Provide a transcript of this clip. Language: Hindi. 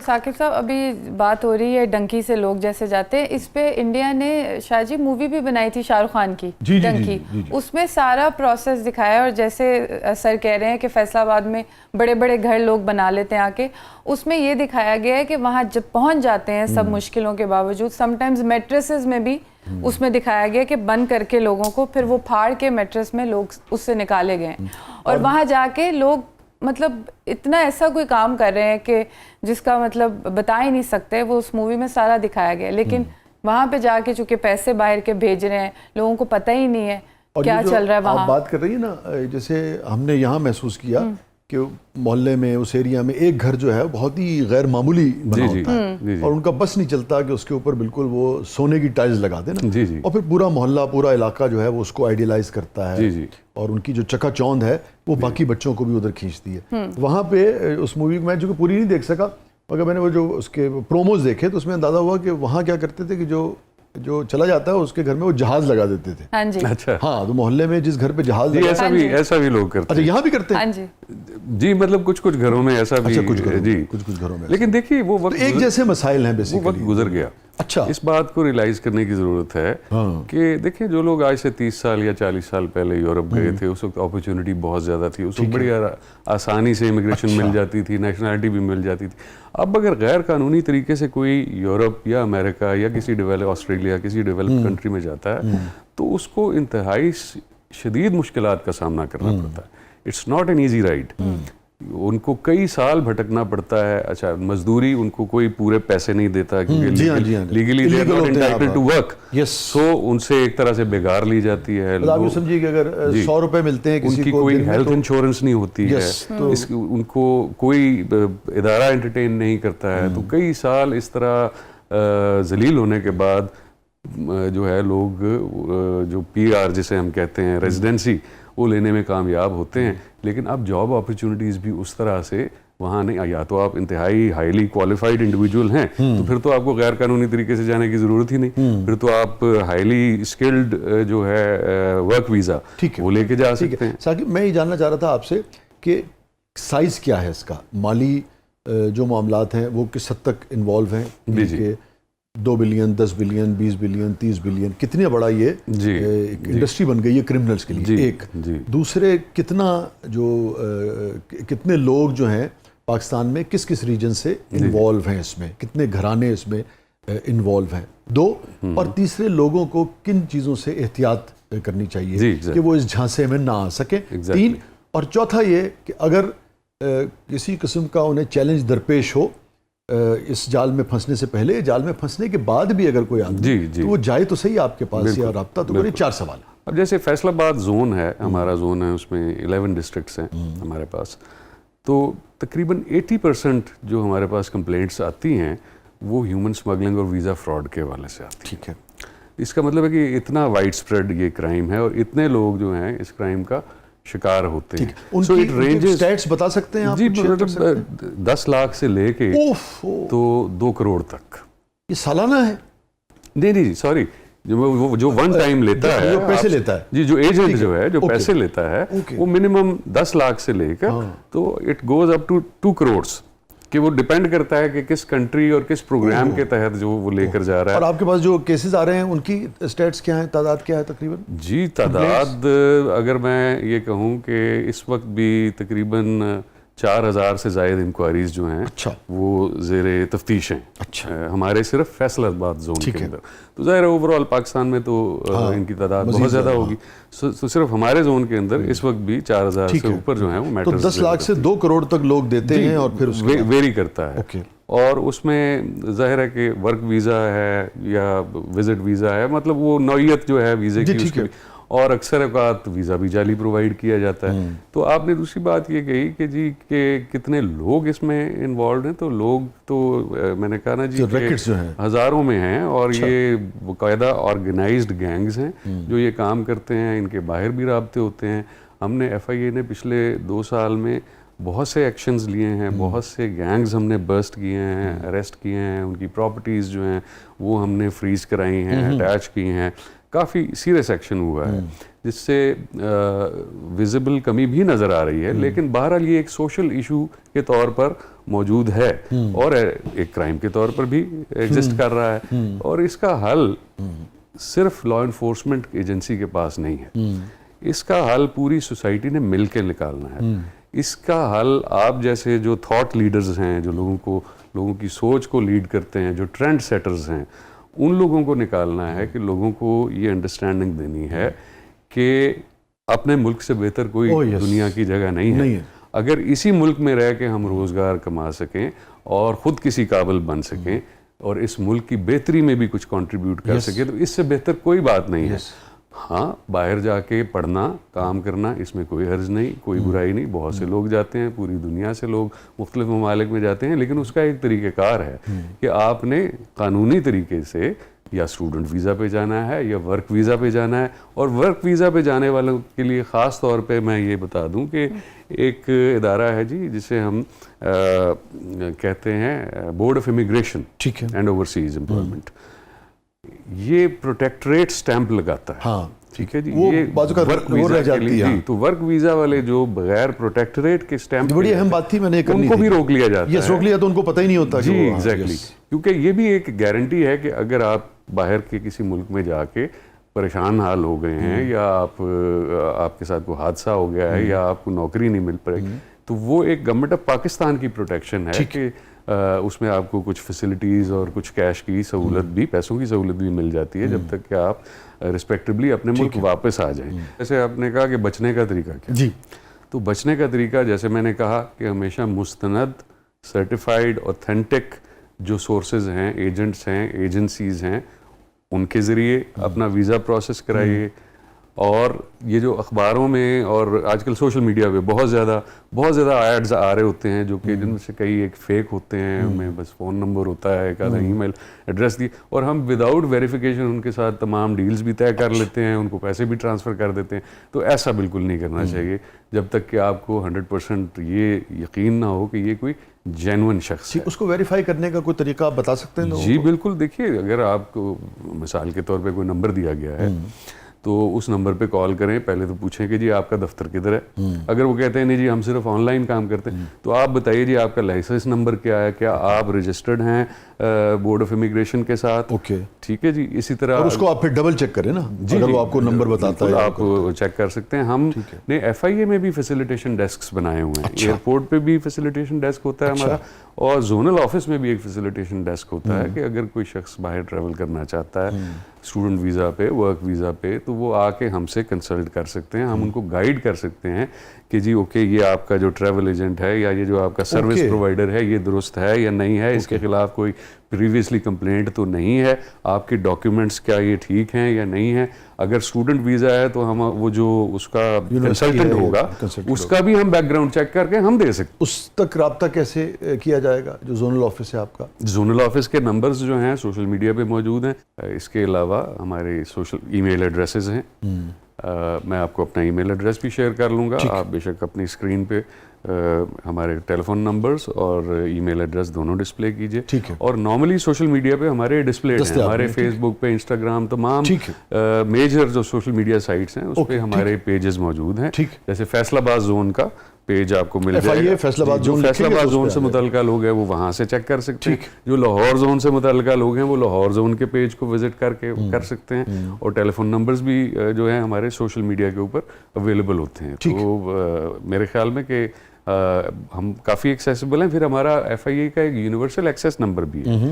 साकिब साहब, अभी बात हो रही है डंकी से लोग जैसे जाते हैं, इस पे इंडिया ने शाहजी मूवी भी बनाई थी शाहरुख खान की, डंकी। उसमें सारा प्रोसेस दिखाया, और जैसे सर कह रहे हैं कि फैसलाबाद में बड़े बड़े घर लोग बना लेते हैं आके, उसमें ये दिखाया गया है कि वहाँ जब पहुँच जाते हैं सब मुश्किलों के बावजूद, समटाइम्स मेट्रेसेस में भी उसमें दिखाया गया कि बंद करके लोगों को फिर वो फाड़ के मेट्रेस में लोग उससे निकाले गए, और वहाँ जाके लोग मतलब इतना ऐसा कोई काम कर रहे हैं कि जिसका मतलब बता ही नहीं सकते, वो उस मूवी में सारा दिखाया गया। लेकिन वहाँ पे जाके चूंकि पैसे बाहर के भेज रहे हैं, लोगों को पता ही नहीं है क्या चल रहा है वहाँ। आप बात कर रही है ना, जैसे हमने यहाँ महसूस किया कि मोहल्ले में, उस एरिया में एक घर जो है बहुत ही गैर मामूली बना होता है, और उनका बस नहीं चलता कि उसके ऊपर बिल्कुल वो सोने की टाइल्स लगा देना, और फिर पूरा मोहल्ला, पूरा इलाका जो है वो उसको आइडियलाइज करता है, और उनकी जो चकाचौंध है वो बाकी बच्चों को भी उधर खींचती है। वहाँ पे उस मूवी को मैं जो पूरी नहीं देख सका, मगर मैंने वो जो उसके प्रोमोज देखे तो उसमें अंदाजा हुआ कि वहाँ क्या करते थे कि जो चला जाता है उसके घर में वो जहाज लगा देते थे। हाँ जी। अच्छा। हाँ, तो मोहल्ले में जिस घर पे जहाज ऐसा भी लोग करते हैं। अच्छा, यहाँ भी करते हैं? हाँ जी जी, मतलब कुछ घरों में ऐसा भी। अच्छा, कुछ घरों में। लेकिन देखिए वो वक्त, एक जैसे मसाइल हैं बेसिकली, वो वक्त गुजर गया। अच्छा, इस बात को रियलाइज करने की जरूरत है कि देखिए, जो लोग आज से 30 साल या 40 साल पहले यूरोप गए थे, उस वक्त अपॉर्चुनिटी बहुत ज्यादा थी, उस वक्त बड़ी आसानी से इमिग्रेशन मिल जाती थी, नेशनलिटी भी मिल जाती थी। अब अगर गैर कानूनी तरीके से कोई यूरोप या अमेरिका या किसी डेवलप, ऑस्ट्रेलिया, किसी डेवलप्ड कंट्री में जाता है, तो उसको इंतहाई शदीद मुश्किलात का सामना करना पड़ता है। It's not an easy ride. उनको कई साल भटकना पड़ता है। अच्छा, मजदूरी उनको कोई पूरे पैसे नहीं देता क्योंकि legally they are not entitled to work, so उनसे एक तरह से बेगार ली जाती है। आप समझिए कि अगर 100 रुपए मिलते हैं किसी उनकी को, कोई हेल्थ इंश्योरेंस नहीं होती है, उनको कोई इदारा एंटरटेन नहीं करता है, तो कई साल इस तरह जलील होने के बाद जो है लोग जो PR जिसे हम कहते हैं, रेजिडेंसी, वो लेने में कामयाब होते हैं। लेकिन अब जॉब अपॉर्चुनिटीज़ भी उस तरह से वहाँ नहीं, या तो आप इंतहाई हाईली क्वालिफाइड इंडिविजुअल हैं तो फिर तो आपको गैर कानूनी तरीके से जाने की ज़रूरत ही नहीं, फिर तो आप हाईली स्किल्ड जो है वर्क वीज़ा वो लेके जा सकते हैं। साकिब, मैं ये जानना चाह रहा था आपसे कि साइज़ क्या है इसका, माली जो मामलात हैं वो किस हद तक इन्वॉल्व हैं? 2 बिलियन, 10 बिलियन, 20 बिलियन, 30 बिलियन, कितने बड़ा ये एक इंडस्ट्री बन गई है क्रिमिनल्स के लिए। एक दूसरे, कितने लोग जो हैं पाकिस्तान में किस किस रीजन से इन्वॉल्व हैं इसमें, कितने घराने इसमें इन्वॉल्व हैं? 2, और तीसरे, लोगों को किन चीज़ों से एहतियात करनी चाहिए कि वो इस झांसे में ना आ सके? 3, और चौथा ये कि अगर किसी किस्म का उन्हें चैलेंज दरपेश हो इस जाल में फंसने से पहले, जाल में फंसने के बाद भी अगर कोई आदमी तो वो जाए तो सही आपके पास या राब्ता, तो मेरे 4 सवाल। अब जैसे फैसलाबाद जोन है, हमारा जोन है, उसमें 11 डिस्ट्रिक्ट्स हैं हमारे पास, तो तकरीबन 80% जो हमारे पास कंप्लेंट्स आती हैं वो ह्यूमन स्मगलिंग और वीज़ा फ्रॉड के हवाले से आती है। ठीक है, इसका मतलब है कि इतना वाइड स्प्रेड ये क्राइम है और इतने लोग जो हैं इस क्राइम का शिकार होते हैं। उनकी स्टैट्स बता सकते हैं आप? जी, 10 लाख से लेके तो 2 करोड़ तक। ये सालाना है? नहीं, सॉरी, जो वन टाइम लेता है, जो पैसे लेता है जी, जो एजेंट जो है, जो पैसे लेता है, वो मिनिमम 10 लाख से लेकर तो it goes up to 2 crore, कि वो डिपेंड करता है कि किस कंट्री और किस प्रोग्राम के तहत जो वो लेकर जा रहा है। और आपके पास जो केसेस आ रहे हैं उनकी स्टेट्स क्या है, तादाद क्या है तकरीबन? जी, तादाद अगर मैं ये कहूँ कि इस वक्त भी तकरीबन 4000 से ज़ायद इंक्वायरीज जो हैं, अच्छा, वो ज़ेरे तफ्तीश हैं। अच्छा, हमारे सिर्फ फैसलाबाद जोन के अंदर। तो ज़ाहिर है ओवरऑल पाकिस्तान में तो इनकी तादाद बहुत ज़्यादा होगी। तो सिर्फ हमारे जोन के अंदर इस वक्त भी 4000 से ऊपर जो है वो मैटर्स। तो 10 लाख से 2 करोड़ तक लोग देते हैं, और फिर वेरी करता है। और उसमें जाहिर है कि वर्क वीज़ा है या विजिट वीज़ा है, मतलब वो नौइयत जो है वीज़े की उसकी, और अक्सर औकात वीज़ा भी जाली प्रोवाइड किया जाता है। तो आपने दूसरी बात ये कही कि जी के कितने लोग इसमें इन्वॉल्व हैं, तो लोग तो मैंने कहा ना जी कि हज़ारों में हैं, और ये बाकायदा ऑर्गेनाइज्ड गैंग्स हैं जो ये काम करते हैं। इनके बाहर भी राब्ते होते हैं। हमने FIA ने पिछले 2 साल में बहुत से एक्शंस लिए हैं, बहुत से गैंग्स हमने बर्स्ट किए हैं, अरेस्ट किए हैं, उनकी प्रॉपर्टीज़ जो हैं वो हमने फ्रीज कराई हैं, अटैच की हैं। काफ़ी सीरियस एक्शन हुआ है जिससे विजिबल कमी भी नज़र आ रही है, लेकिन बहरहाल ये एक सोशल इशू के तौर पर मौजूद है और एक क्राइम के तौर पर भी एग्जिस्ट कर रहा है, और इसका हल सिर्फ लॉ इन्फोर्समेंट एजेंसी के पास नहीं है, इसका हल पूरी सोसाइटी ने मिल के निकालना है। इसका हल आप जैसे जो थॉट लीडर्स हैं, जो लोगों की सोच को लीड करते हैं, जो ट्रेंड सेटर्स हैं, उन लोगों को निकालना है कि लोगों को ये अंडरस्टैंडिंग देनी है कि अपने मुल्क से बेहतर कोई दुनिया की जगह नहीं है। अगर इसी मुल्क में रह के हम रोज़गार कमा सकें और ख़ुद किसी काबिल बन सकें और इस मुल्क की बेहतरी में भी कुछ कंट्रीब्यूट कर सकें, तो इससे बेहतर कोई बात नहीं है। हाँ, बाहर जाके पढ़ना, काम करना, इसमें कोई हर्ज नहीं, कोई बुराई नहीं। बहुत से लोग जाते हैं, पूरी दुनिया से लोग मुख्तलिफ ममालिक में जाते हैं, लेकिन उसका एक तरीक़ेकार है कि आपने कानूनी तरीके से या स्टूडेंट वीज़ा पे जाना है या वर्क वीज़ा पे जाना है। और वर्क वीज़ा पे जाने वालों के लिए ख़ास तौर पे मैं ये बता दूं कि एक इदारा है जी, जिसे हम कहते हैं board of immigration and overseas employment, ये प्रोटेक्टरेट स्टैंप लगाता है। हाँ, ठीक है जी, ये बाजू का वर्क वीज़ा के लिए, तो वर्क वीज़ा वाले जो बगैर प्रोटेक्टरेट के स्टैंप, बड़ी अहम बात थी, मैंने उनको भी रोक लिया जाता है। ये रोक लिया तो उनको पता ही नहीं होता जी, एग्जैक्टली, क्योंकि ये भी एक गारंटी है कि अगर आप बाहर के किसी मुल्क में जाके परेशान हाल हो गए हैं या आपके साथ कोई हादसा हो गया है या आपको नौकरी नहीं मिल पाएगी, तो वो एक गवर्नमेंट ऑफ पाकिस्तान की प्रोटेक्शन है कि उसमें आपको कुछ फैसिलिटीज़ और कुछ कैश की सहूलत भी, पैसों की सहूलत भी मिल जाती है जब तक कि आप रिस्पेक्टिवली अपने मुल्क वापस आ जाएं। जैसे आपने कहा कि बचने का तरीका क्या जी, तो बचने का तरीका जैसे मैंने कहा कि हमेशा मुस्तनद, सर्टिफाइड, ऑथेंटिक जो सोर्सेज हैं, एजेंट्स हैं, एजेंसीज़ हैं, उनके ज़रिए अपना वीज़ा प्रोसेस कराइए। और ये जो अखबारों में और आजकल सोशल मीडिया पे बहुत ज़्यादा एड्स आ रहे होते हैं, जो कि जिनमें से कई एक फ़ेक होते हैं, उनमें बस फ़ोन नंबर होता है, एक आधा ईमेल एड्रेस दी, और हम विदाउट वेरिफिकेशन उनके साथ तमाम डील्स भी तय कर लेते हैं, उनको पैसे भी ट्रांसफ़र कर देते हैं। तो ऐसा बिल्कुल नहीं करना चाहिए जब तक कि आपको 100% ये यकीन ना हो कि ये कोई जेन्युइन शख्स है। उसको वेरीफाई करने का कोई तरीका आप बता सकते हैं? जी बिल्कुल, देखिए, अगर आपको मिसाल के तौर पे कोई नंबर दिया गया है तो उस नंबर पे कॉल करें, पहले तो पूछें कि जी आपका दफ्तर किधर है। अगर वो कहते हैं नहीं जी हम सिर्फ ऑनलाइन काम करते हैं, तो आप बताइए जी आपका लाइसेंस नंबर क्या है, क्या आप रजिस्टर्ड हैं बोर्ड ऑफ इमिग्रेशन के साथ? ओके, ठीक है जी। इसी तरह और उसको आप फिर डबल चेक करें ना, अगर वो आपको नंबर बताता है आप चेक कर सकते हैं। हमने FIA में भी फैसिलिटेशन डेस्क बनाए हुए हैं, एयरपोर्ट पे भी फैसिलिटेशन डेस्क होता है हमारा, और जोनल ऑफिस में भी एक फैसिलिटेशन डेस्क होता है कि अगर कोई शख्स बाहर ट्रैवल करना चाहता है स्टूडेंट वीज़ा पे, वर्क वीज़ा पे, तो वो आके हमसे कंसल्ट कर सकते हैं, हम उनको गाइड कर सकते हैं कि जी ओके, ये आपका जो ट्रैवल एजेंट है या ये जो आपका सर्विस प्रोवाइडर है, ये दुरुस्त है या नहीं है, इसके खिलाफ कोई प्रीवियसली कंप्लेंट तो नहीं है, आपके डॉक्यूमेंट्स क्या ये ठीक हैं या नहीं है। अगर स्टूडेंट वीज़ा है तो हम वो जो उसका कंसल्टेंट होगा उसका भी हम बैकग्राउंड चेक करके हम दे सकते। उस तक रब्ता कैसे किया जाएगा? जो जोनल ऑफिस है आपका, जोनल ऑफिस के नंबर्स जो हैं सोशल मीडिया पे मौजूद हैं। इसके अलावा हमारे सोशल ईमेल एड्रेसेस हैं, मैं आपको अपना ईमेल एड्रेस भी शेयर कर लूँगा, आप बेशक अपनी स्क्रीन पे हमारे टेलीफोन नंबर्स और ईमेल एड्रेस दोनों डिस्प्ले कीजिए। ठीक है। और नॉर्मली सोशल मीडिया पे हमारे डिस्प्ले हैं, हमारे फेसबुक पे, इंस्टाग्राम, तमाम मेजर जो सोशल मीडिया साइट्स हैं उस पे हमारे पेजेस मौजूद हैं। जैसे फैसलाबाद जोन का पेज आपको मिल जाएगा, फैसलाबाद जोन से मुतल्लिका लोग हैं वो वहाँ से चेक कर सकते हैं। जो लाहौर जोन से मुतल्लिका लोग हैं वो लाहौर जोन के पेज को विजिट करके कर सकते हैं। और टेलीफोन नंबर्स भी जो है हमारे सोशल मीडिया के ऊपर अवेलेबल होते हैं। तो मेरे ख्याल में कि हम काफ़ी एक्सेसिबल हैं। फिर हमारा FIA का एक यूनिवर्सल एक्सेस नंबर भी है,